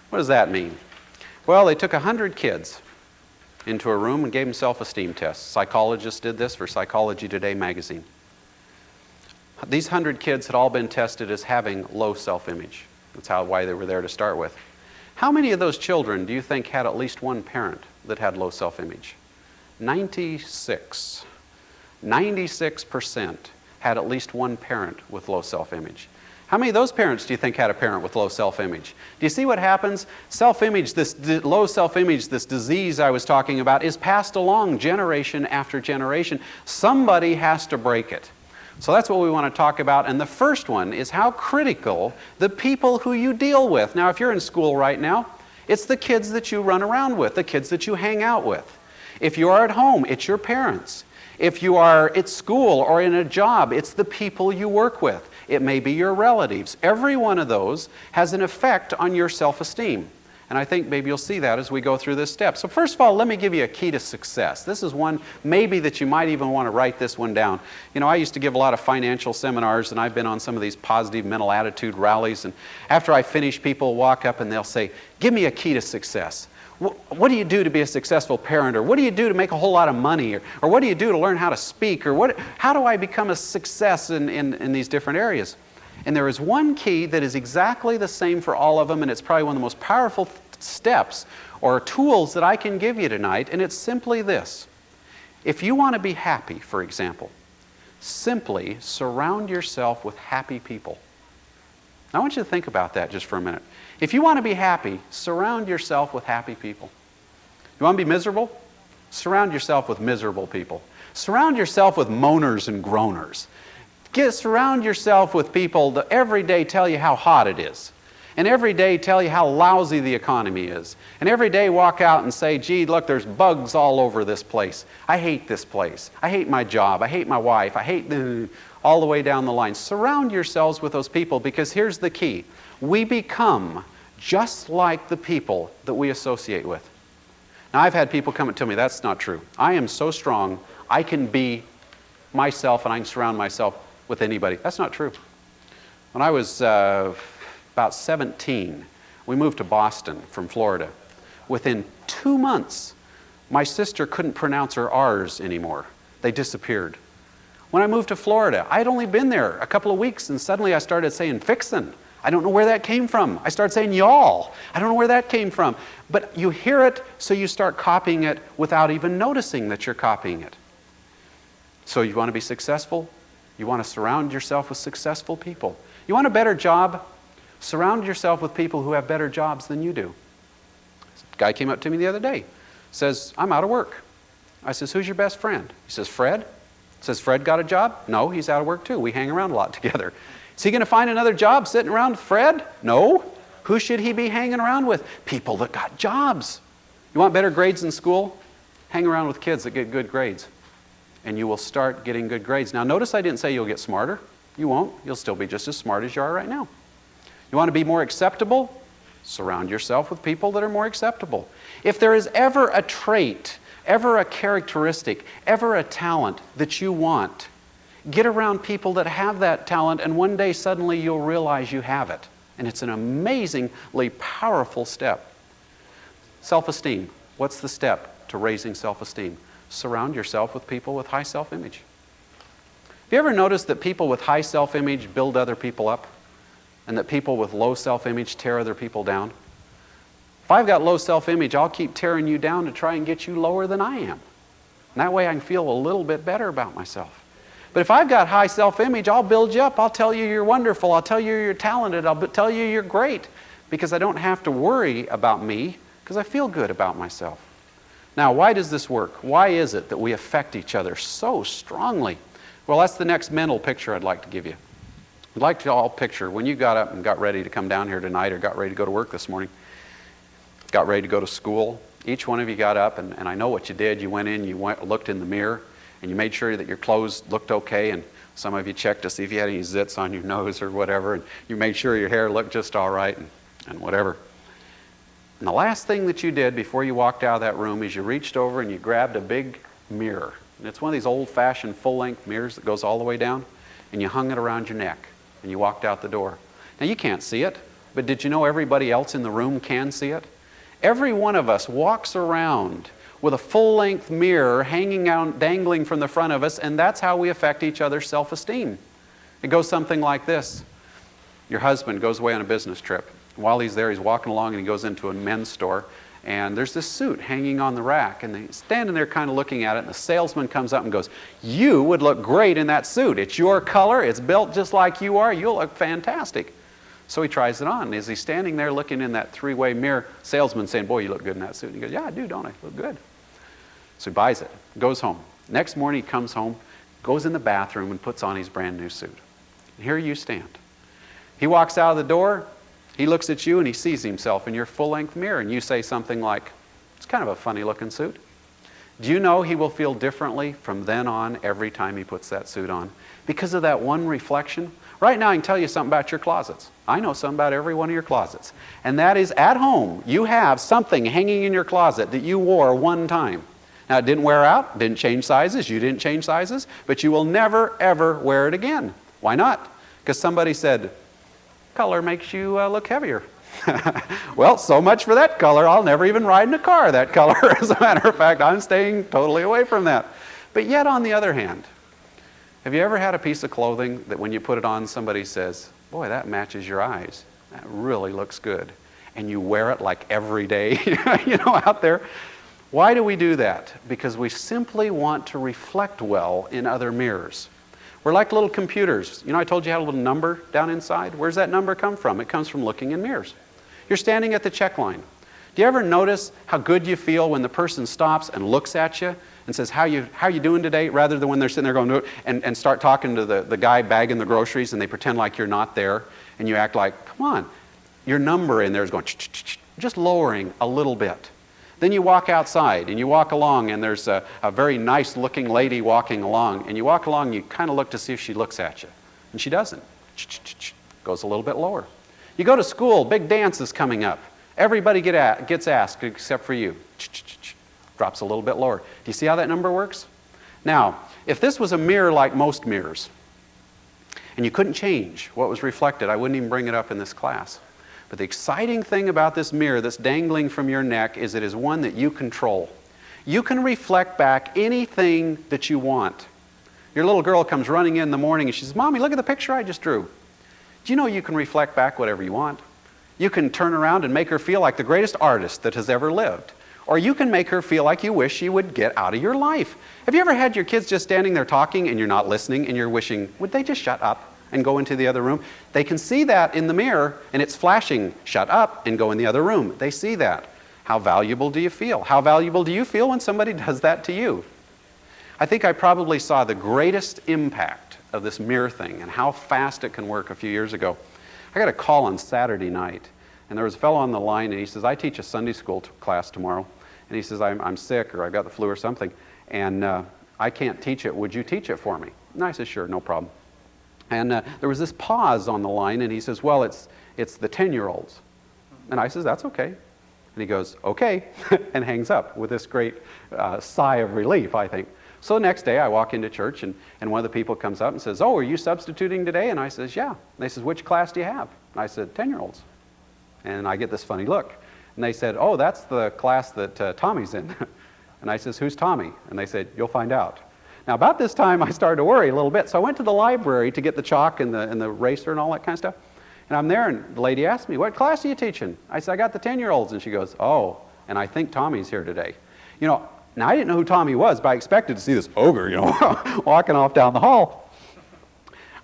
What does that mean? Well, they took 100 kids into a room and gave them self-esteem tests. Psychologists did this for Psychology Today magazine. These 100 kids had all been tested as having low self-image. That's why they were there to start with. How many of those children do you think had at least one parent that had low self-image? 96. 96% had at least one parent with low self-image. How many of those parents do you think had a parent with low self-image? Do you see what happens? Self-image, this low self-image, this disease I was talking about, is passed along generation after generation. Somebody has to break it. So that's what we want to talk about. And the first one is how critical the people who you deal with. Now, if you're in school right now, it's the kids that you run around with, the kids that you hang out with. If you are at home, it's your parents. If you are at school or in a job, it's the people you work with. It may be your relatives. Every one of those has an effect on your self-esteem. And I think maybe you'll see that as we go through this step. So first of all, let me give you a key to success. This is one maybe that you might even want to write this one down. I used to give a lot of financial seminars, and I've been on some of these positive mental attitude rallies. And after I finish, people walk up and they'll say, give me a key to success. What do you do to be a successful parent? Or what do you do to make a whole lot of money? Or what do you do to learn how to speak? Or how do I become a success in these different areas? And there is one key that is exactly the same for all of them, and it's probably one of the most powerful steps or tools that I can give you tonight, and it's simply this. If you want to be happy, for example, simply surround yourself with happy people. Now, I want you to think about that just for a minute. If you want to be happy, surround yourself with happy people. You want to be miserable? Surround yourself with miserable people. Surround yourself with moaners and groaners. Surround yourself with people that every day tell you how hot it is. And every day tell you how lousy the economy is. And every day walk out and say, gee, look, there's bugs all over this place. I hate this place. I hate my job. I hate my wife. I hate all the way down the line. Surround yourselves with those people, because here's the key. We become just like the people that we associate with. Now, I've had people come and tell me that's not true. I am so strong, I can be myself and I can surround myself with anybody. That's not true. When I was about 17, we moved to Boston from Florida. Within 2 months, my sister couldn't pronounce her R's anymore. They disappeared. When I moved to Florida, I had only been there a couple of weeks, and suddenly I started saying fixin'. I don't know where that came from. I started saying y'all. I don't know where that came from. But you hear it, so you start copying it without even noticing that you're copying it. So you want to be successful? You want to surround yourself with successful people. You want a better job? Surround yourself with people who have better jobs than you do. A guy came up to me the other day, says, I'm out of work. I says, who's your best friend? He says, Fred. Says, Fred got a job? No, he's out of work too. We hang around a lot together. Is he going to find another job sitting around with Fred? No. Who should he be hanging around with? People that got jobs. You want better grades in school? Hang around with kids that get good grades, and you will start getting good grades. Now, notice I didn't say you'll get smarter. You won't. You'll still be just as smart as you are right now. You want to be more acceptable? Surround yourself with people that are more acceptable. If there is ever a trait, ever a characteristic, ever a talent that you want, get around people that have that talent, and one day suddenly you'll realize you have it. And it's an amazingly powerful step. Self-esteem. What's the step to raising self-esteem? Surround yourself with people with high self-image. Have you ever noticed that people with high self-image build other people up, and that people with low self-image tear other people down? If I've got low self-image, I'll keep tearing you down to try and get you lower than I am. And that way I can feel a little bit better about myself. But if I've got high self-image, I'll build you up. I'll tell you you're wonderful. I'll tell you you're talented. I'll tell you you're great, because I don't have to worry about me, because I feel good about myself. Now, why does this work? Why is it that we affect each other so strongly? Well, that's the next mental picture I'd like to give you. I'd like to all picture when you got up and got ready to come down here tonight, or got ready to go to work this morning, got ready to go to school. Each one of you got up, and I know what you did. You went in, looked in the mirror, and you made sure that your clothes looked okay, and some of you checked to see if you had any zits on your nose or whatever, and you made sure your hair looked just all right, and whatever. And the last thing that you did before you walked out of that room is you reached over and you grabbed a big mirror. And it's one of these old-fashioned full-length mirrors that goes all the way down, and you hung it around your neck, and you walked out the door. Now, you can't see it, but did you know everybody else in the room can see it? Every one of us walks around with a full-length mirror hanging out, dangling from the front of us, and that's how we affect each other's self-esteem. It goes something like this. Your husband goes away on a business trip. While he's there, he's walking along, and he goes into a men's store, and there's this suit hanging on the rack, and he's standing there kind of looking at it, and the salesman comes up and goes, you would look great in that suit. It's your color. It's built just like you are. You'll look fantastic. So he tries it on, and as he's standing there looking in that three-way mirror, salesman saying, boy, you look good in that suit. And he goes, yeah, I do, don't I? Look good. So he buys it, goes home. Next morning he comes home, goes in the bathroom and puts on his brand new suit. And here you stand. He walks out of the door, he looks at you and he sees himself in your full-length mirror, and you say something like, it's kind of a funny looking suit. Do you know he will feel differently from then on every time he puts that suit on? Because of that one reflection. Right now I can tell you something about your closets. I know something about every one of your closets. And that is, at home, you have something hanging in your closet that you wore one time. Now, it didn't wear out, didn't change sizes, you didn't change sizes, but you will never, ever wear it again. Why not? Because somebody said, color makes you look heavier. Well, so much for that color. I'll never even ride in a car that color. As a matter of fact, I'm staying totally away from that. But yet, on the other hand, have you ever had a piece of clothing that when you put it on, somebody says, boy, that matches your eyes. That really looks good. And you wear it like every day, out there. Why do we do that? Because we simply want to reflect well in other mirrors. We're like little computers. I told you had a little number down inside. Where's that number come from? It comes from looking in mirrors. You're standing at the check line. Do you ever notice how good you feel when the person stops and looks at you and says, how you doing today? Rather than when they're sitting there going, and start talking to the guy bagging the groceries and they pretend like you're not there and you act like, come on. Your number in there is going, just lowering a little bit. Then you walk outside and you walk along and there's a very nice looking lady walking along, and you walk along and you kind of look to see if she looks at you. And she doesn't. Goes a little bit lower. You go to school, big dance is coming up. Everybody gets asked except for you. Drops a little bit lower. Do you see how that number works? Now, if this was a mirror like most mirrors, and you couldn't change what was reflected, I wouldn't even bring it up in this class. But the exciting thing about this mirror that's dangling from your neck is it is one that you control. You can reflect back anything that you want. Your little girl comes running in the morning and she says, Mommy, look at the picture I just drew. Do you know you can reflect back whatever you want? You can turn around and make her feel like the greatest artist that has ever lived. Or you can make her feel like you wish she would get out of your life. Have you ever had your kids just standing there talking and you're not listening and you're wishing, would they just shut up and go into the other room? They can see that in the mirror and it's flashing, shut up and go in the other room. They see that. How valuable do you feel? How valuable do you feel when somebody does that to you? I think I probably saw the greatest impact of this mirror thing and how fast it can work a few years ago. I got a call on Saturday night, and there was a fellow on the line, and he says, I teach a Sunday school class tomorrow, and he says, I'm sick, or I've got the flu or something, and I can't teach it. Would you teach it for me? And I said, sure, no problem. And there was this pause on the line, and he says, well, it's the 10-year-olds. And I says, that's okay. And he goes, okay, and hangs up with this great sigh of relief, I think. So the next day I walk into church, and one of the people comes up and says, oh, are you substituting today? And I says, yeah. And they says, which class do you have? And I said, 10-year-olds. And I get this funny look. And they said, oh, that's the class that Tommy's in. And I says, who's Tommy? And they said, you'll find out. Now, about this time, I started to worry a little bit. So I went to the library to get the chalk and the eraser and all that kind of stuff. And I'm there, and the lady asked me, what class are you teaching? I said, I got the 10-year-olds. And she goes, oh, and I think Tommy's here today. Now, I didn't know who Tommy was, but I expected to see this ogre, walking off down the hall.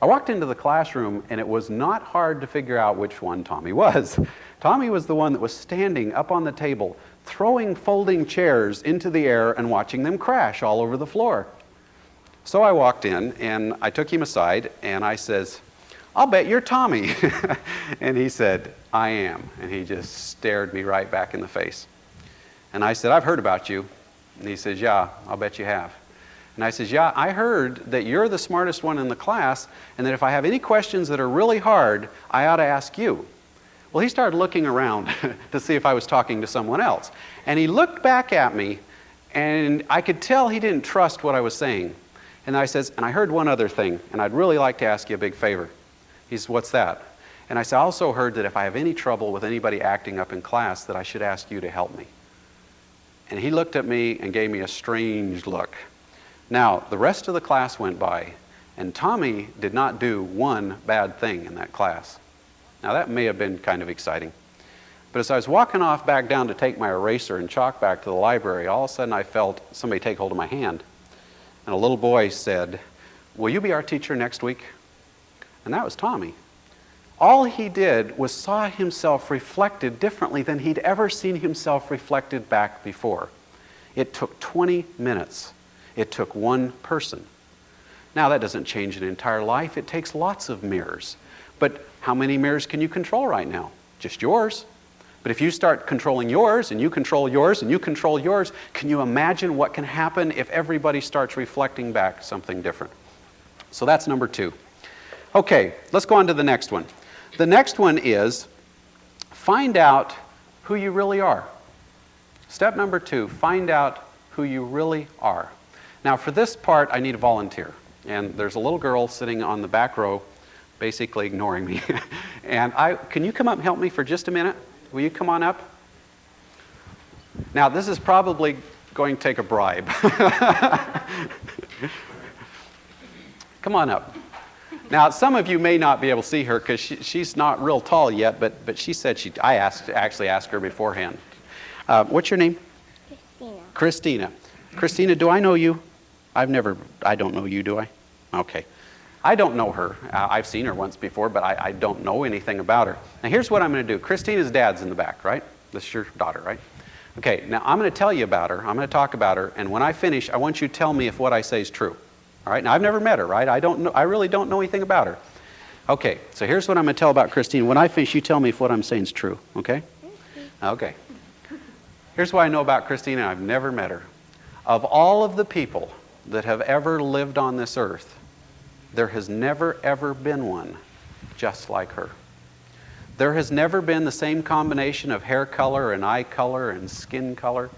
I walked into the classroom, and it was not hard to figure out which one Tommy was. Tommy was the one that was standing up on the table, throwing folding chairs into the air and watching them crash all over the floor. So I walked in, and I took him aside, and I says, I'll bet you're Tommy. And he said, I am. And he just stared me right back in the face. And I said, I've heard about you. And he says, yeah, I'll bet you have. And I says, yeah, I heard that you're the smartest one in the class, and that if I have any questions that are really hard, I ought to ask you. Well, he started looking around to see if I was talking to someone else. And he looked back at me, and I could tell he didn't trust what I was saying. And I says, and I heard one other thing, and I'd really like to ask you a big favor. He says, what's that? And I said, I also heard that if I have any trouble with anybody acting up in class, that I should ask you to help me. And he looked at me and gave me a strange look. Now, the rest of the class went by, and Tommy did not do one bad thing in that class. Now, that may have been kind of exciting. But as I was walking off back down to take my eraser and chalk back to the library, all of a sudden I felt somebody take hold of my hand. And a little boy said, will you be our teacher next week? And that was Tommy. All he did was saw himself reflected differently than he'd ever seen himself reflected back before. It took 20 minutes. It took one person. Now, that doesn't change an entire life. It takes lots of mirrors. But how many mirrors can you control right now? Just yours. But if you start controlling yours, and you control yours, and you control yours, can you imagine what can happen if everybody starts reflecting back something different? So that's number 2. Okay, let's go on to the next one. The next one is find out who you really are. Step number 2, find out who you really are. Now, for this part, I need a volunteer. And there's a little girl sitting on the back row, basically ignoring me. And can you come up and help me for just a minute? Will you come on up? Now, this is probably going to take a bribe. Come on up. Now, some of you may not be able to see her because she's not real tall yet, but she said I actually asked her beforehand. What's your name? Christina. Christina. Christina, do I know you? I don't know you, do I? Okay. I don't know her. I've seen her once before, but I don't know anything about her. Now, here's what I'm going to do. Christina's dad's in the back, right? This is your daughter, right? Okay, now I'm going to tell you about her. I'm going to talk about her, and when I finish, I want you to tell me if what I say is true. All right? Now, I've never met her, right? I really don't know anything about her. Okay, so here's what I'm going to tell about Christina. When I finish, you tell me if what I'm saying is true, okay? Okay. Here's what I know about Christina. I've never met her. Of all of the people that have ever lived on this earth, there has never, ever been one just like her. There has never been the same combination of hair color and eye color and skin color.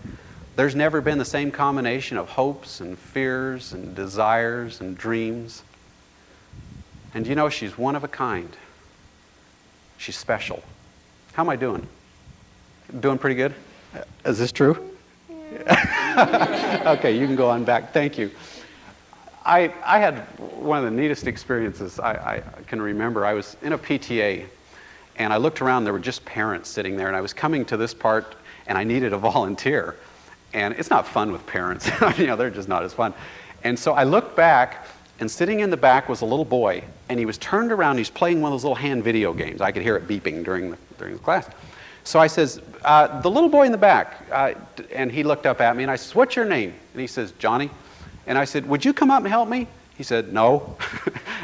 There's never been the same combination of hopes and fears and desires and dreams. And you know, she's one of a kind. She's special. How am I doing? Doing pretty good? Is this true? Okay, you can go on back. Thank you. I had one of the neatest experiences I can remember. I was in a PTA, and I looked around. There were just parents sitting there, and I was coming to this part, and I needed a volunteer. And it's not fun with parents. You know, they're just not as fun. And so I looked back, and sitting in the back was a little boy, and he was turned around. He's playing one of those little hand video games. I could hear it beeping during the class. So I says, the little boy in the back, and he looked up at me, and I says, what's your name? And he says, Johnny. And I said, would you come up and help me? He said, no.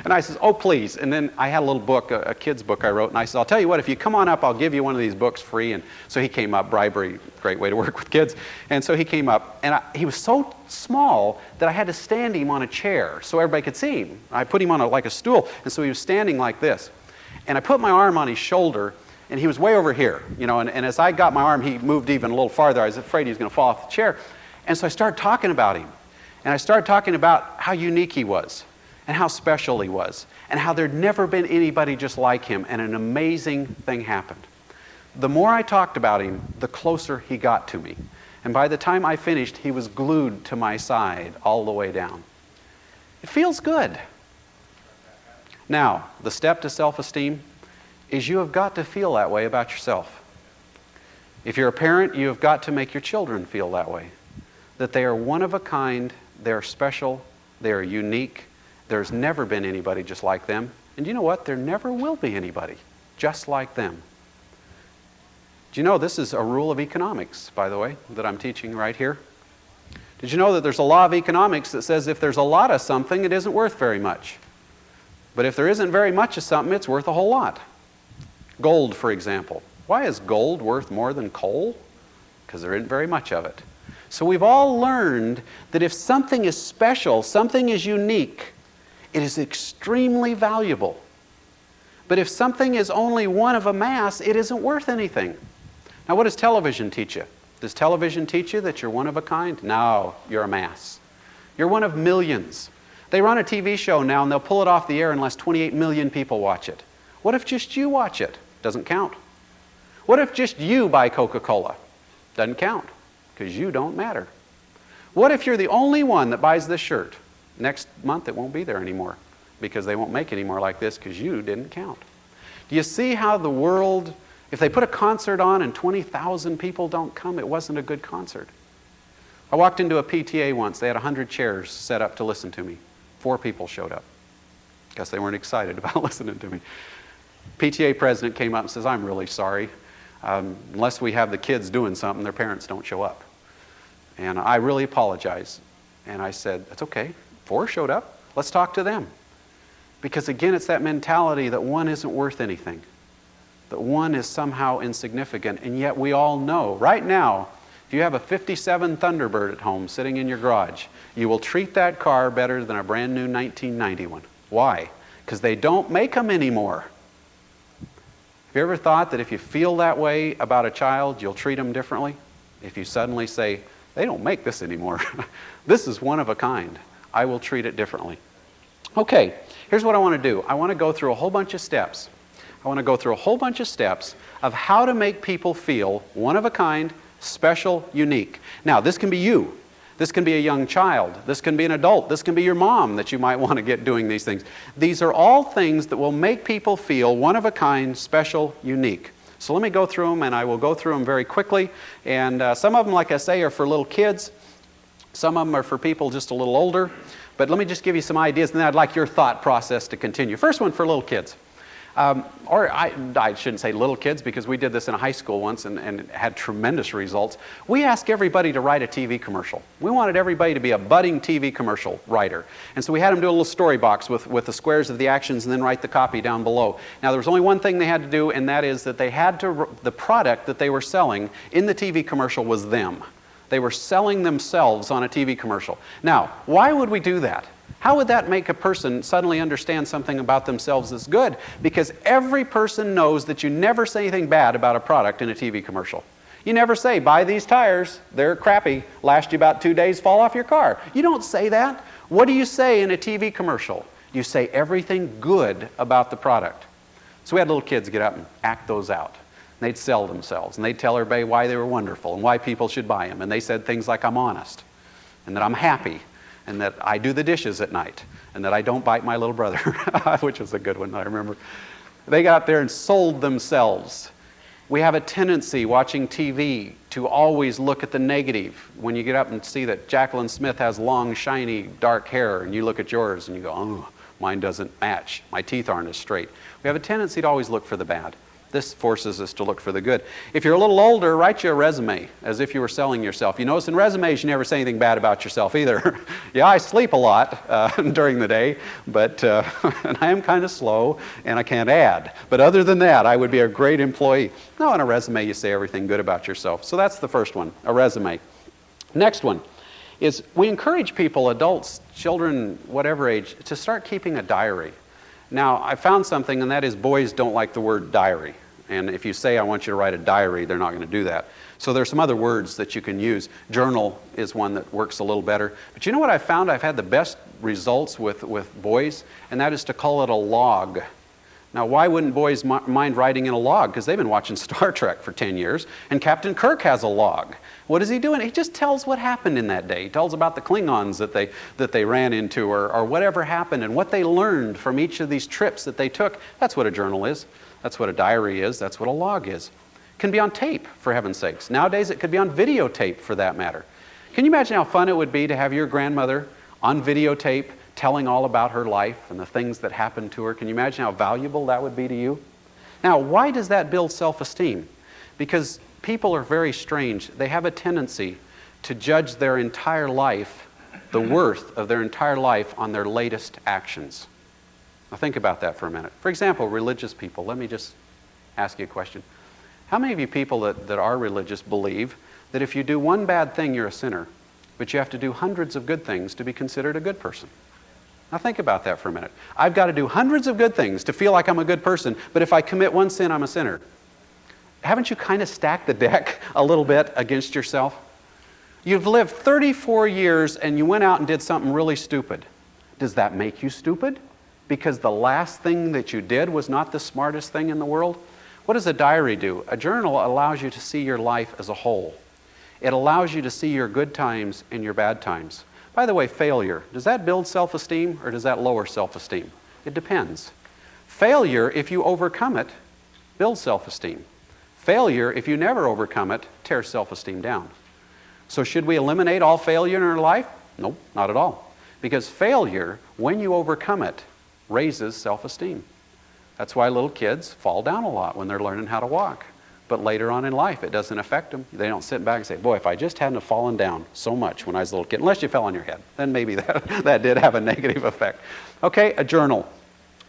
And I says, oh, please. And then I had a little book, a kid's book I wrote, and I said, I'll tell you what, if you come on up, I'll give you one of these books free. And so he came up. Bribery, great way to work with kids. And so he came up, and he was so small that I had to stand him on a chair so everybody could see him. I put him on like a stool, and so he was standing like this. And I put my arm on his shoulder, and he was way over here, you know, and as I got my arm, he moved even a little farther. I was afraid he was going to fall off the chair. And so I started talking about him. And I started talking about how unique he was, and how special he was, and how there'd never been anybody just like him, and an amazing thing happened. The more I talked about him, the closer he got to me. And by the time I finished, he was glued to my side all the way down. It feels good. Now, the step to self-esteem is you have got to feel that way about yourself. If you're a parent, you have got to make your children feel that way. That they are one of a kind, they are special, they are unique. There's never been anybody just like them. And you know what? There never will be anybody just like them. Do you know this is a rule of economics, by the way, that I'm teaching right here? Did you know that there's a law of economics that says if there's a lot of something, it isn't worth very much. But if there isn't very much of something, it's worth a whole lot. Gold, for example. Why is gold worth more than coal? Because there isn't very much of it. So we've all learned that if something is special, something is unique, it is extremely valuable. But if something is only one of a mass, it isn't worth anything. Now, what does television teach you? Does television teach you that you're one of a kind? No, you're a mass. You're one of millions. They run a TV show now, and they'll pull it off the air unless 28 million people watch it. What if just you watch it? Doesn't count. What if just you buy Coca-Cola? Doesn't count, because you don't matter. What if you're the only one that buys this shirt? Next month it won't be there anymore, because they won't make any more like this because you didn't count. Do you see how the world, if they put a concert on and 20,000 people don't come, it wasn't a good concert. I walked into a PTA once. They had 100 chairs set up to listen to me. 4 people showed up. Guess they weren't excited about listening to me. PTA president came up and says, I'm really sorry. Unless we have the kids doing something, their parents don't show up. And I really apologize. And I said, that's okay. 4 showed up. Let's talk to them. Because again, it's that mentality that one isn't worth anything. That one is somehow insignificant. And yet we all know, right now, if you have a 57 Thunderbird at home sitting in your garage, you will treat that car better than a brand new 1991. Why? Because they don't make them anymore. Have you ever thought that if you feel that way about a child, you'll treat them differently? If you suddenly say, they don't make this anymore. This is one of a kind. I will treat it differently. Okay, here's what I want to do. I want to go through a whole bunch of steps. I want to go through a whole bunch of steps of how to make people feel one of a kind, special, unique. Now, this can be you. This can be a young child. This can be an adult. This can be your mom that you might want to get doing these things. These are all things that will make people feel one of a kind, special, unique. So let me go through them, and I will go through them very quickly. And some of them, like I say, are for little kids. Some of them are for people just a little older. But let me just give you some ideas, and then I'd like your thought process to continue. First one for little kids. Or I shouldn't say little kids, because we did this in a high school once and had tremendous results. We asked everybody to write a TV commercial. We wanted everybody to be a budding TV commercial writer. And so we had them do a little story box with the squares of the actions and then write the copy down below. Now there was only one thing they had to do, and that is that they had to, the product that they were selling in the TV commercial was them. They were selling themselves on a TV commercial. Now, why would we do that? How would that make a person suddenly understand something about themselves that's good? Because every person knows that you never say anything bad about a product in a TV commercial. You never say, buy these tires, they're crappy, last you about 2 days, fall off your car. You don't say that. What do you say in a TV commercial? You say everything good about the product. So we had little kids get up and act those out. And they'd sell themselves, and they'd tell everybody why they were wonderful and why people should buy them. And they said things like, I'm honest, and that I'm happy, and that I do the dishes at night, and that I don't bite my little brother, which was a good one, I remember. They got up there and sold themselves. We have a tendency watching TV to always look at the negative. When you get up and see that Jacqueline Smith has long, shiny, dark hair, and you look at yours and you go, oh, mine doesn't match. My teeth aren't as straight. We have a tendency to always look for the bad. This forces us to look for the good. If you're a little older, write you a resume as if you were selling yourself. You notice in resumes you never say anything bad about yourself either. Yeah, I sleep a lot during the day, but and I am kind of slow and I can't add. But other than that, I would be a great employee. No, in a resume you say everything good about yourself. So that's the first one, a resume. Next one is we encourage people, adults, children, whatever age, to start keeping a diary. Now, I found something, and that is boys don't like the word diary. And if you say, I want you to write a diary, they're not going to do that. So there's some other words that you can use. Journal is one that works a little better. But you know what I found? I've had the best results with boys, and that is to call it a log. Now, why wouldn't boys mind writing in a log? Because they've been watching Star Trek for 10 years, and Captain Kirk has a log. What is he doing? He just tells what happened in that day. He tells about the Klingons that they ran into, or whatever happened, and what they learned from each of these trips that they took. That's what a journal is. That's what a diary is. That's what a log is. It can be on tape, for heaven's sakes. Nowadays, it could be on videotape, for that matter. Can you imagine how fun it would be to have your grandmother on videotape telling all about her life and the things that happened to her? Can you imagine how valuable that would be to you? Now, why does that build self-esteem? Because people are very strange. They have a tendency to judge their entire life, the worth of their entire life, on their latest actions. Now think about that for a minute. For example, religious people. Let me just ask you a question. How many of you people that are religious believe that if you do one bad thing, you're a sinner, but you have to do hundreds of good things to be considered a good person? Now think about that for a minute. I've got to do hundreds of good things to feel like I'm a good person, but if I commit one sin, I'm a sinner. Haven't you kind of stacked the deck a little bit against yourself? You've lived 34 years and you went out and did something really stupid. Does that make you stupid? Because the last thing that you did was not the smartest thing in the world? What does a diary do? A journal allows you to see your life as a whole. It allows you to see your good times and your bad times. By the way, failure, does that build self-esteem or does that lower self-esteem? It depends. Failure, if you overcome it, builds self-esteem. Failure, if you never overcome it, tears self-esteem down. So should we eliminate all failure in our life? Nope, not at all. Because failure, when you overcome it, raises self-esteem. That's why little kids fall down a lot when they're learning how to walk. But later on in life, it doesn't affect them. They don't sit back and say, boy, if I just hadn't have fallen down so much when I was a little kid, unless you fell on your head, then maybe that did have a negative effect. Okay, a journal.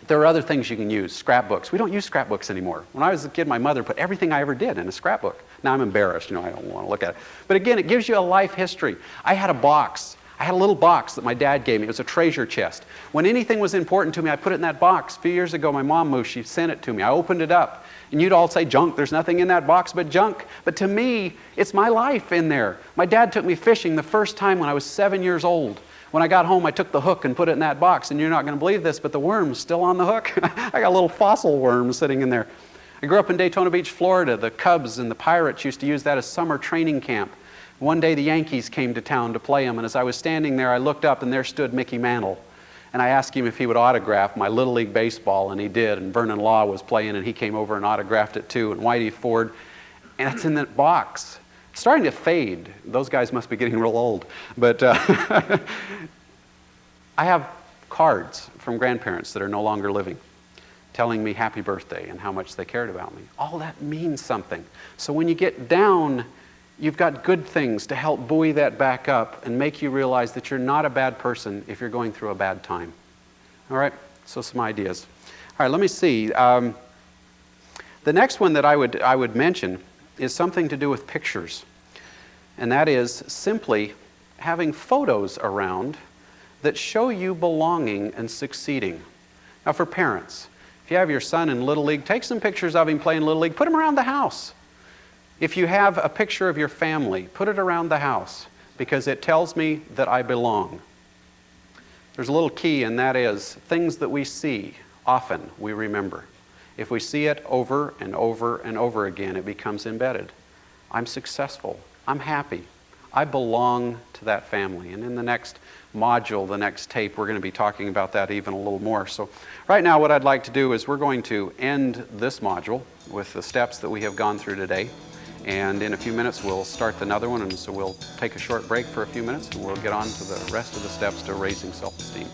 There are other things you can use. Scrapbooks. We don't use scrapbooks anymore. When I was a kid, my mother put everything I ever did in a scrapbook. Now I'm embarrassed, I don't want to look at it. But again, it gives you a life history. I had a box. I had a little box that my dad gave me. It was a treasure chest. When anything was important to me, I put it in that box. A few years ago, my mom moved. She sent it to me. I opened it up. And you'd all say, junk. There's nothing in that box but junk. But to me, it's my life in there. My dad took me fishing the first time when I was 7 years old. When I got home, I took the hook and put it in that box. And you're not going to believe this, but the worm's still on the hook. I got a little fossil worm sitting in there. I grew up in Daytona Beach, Florida. The Cubs and the Pirates used to use that as summer training camp. One day the Yankees came to town to play them, and as I was standing there, I looked up and there stood Micky Mantle. And I asked him if he would autograph my Little League baseball, and he did. And Vernon Law was playing, and he came over and autographed it too, and Whitey Ford. And it's in that box. It's starting to fade. Those guys must be getting real old. But I have cards from grandparents that are no longer living, telling me happy birthday and how much they cared about me. All that means something. So when you get down, you've got good things to help buoy that back up and make you realize that you're not a bad person if you're going through a bad time. All right, so some ideas. All right, let me see. The next one that I would mention is something to do with pictures. And that is simply having photos around that show you belonging and succeeding. Now for parents, if you have your son in Little League, take some pictures of him playing Little League, put him around the house. If you have a picture of your family, put it around the house, because it tells me that I belong. There's a little key, and that is things that we see often we remember. If we see it over and over and over again, it becomes embedded. I'm successful. I'm happy. I belong to that family. And in the next module, the next tape, we're going to be talking about that even a little more. So right now what I'd like to do is we're going to end this module with the steps that we have gone through today. And in a few minutes we'll start another one, and so we'll take a short break for a few minutes and we'll get on to the rest of the steps to raising self-esteem.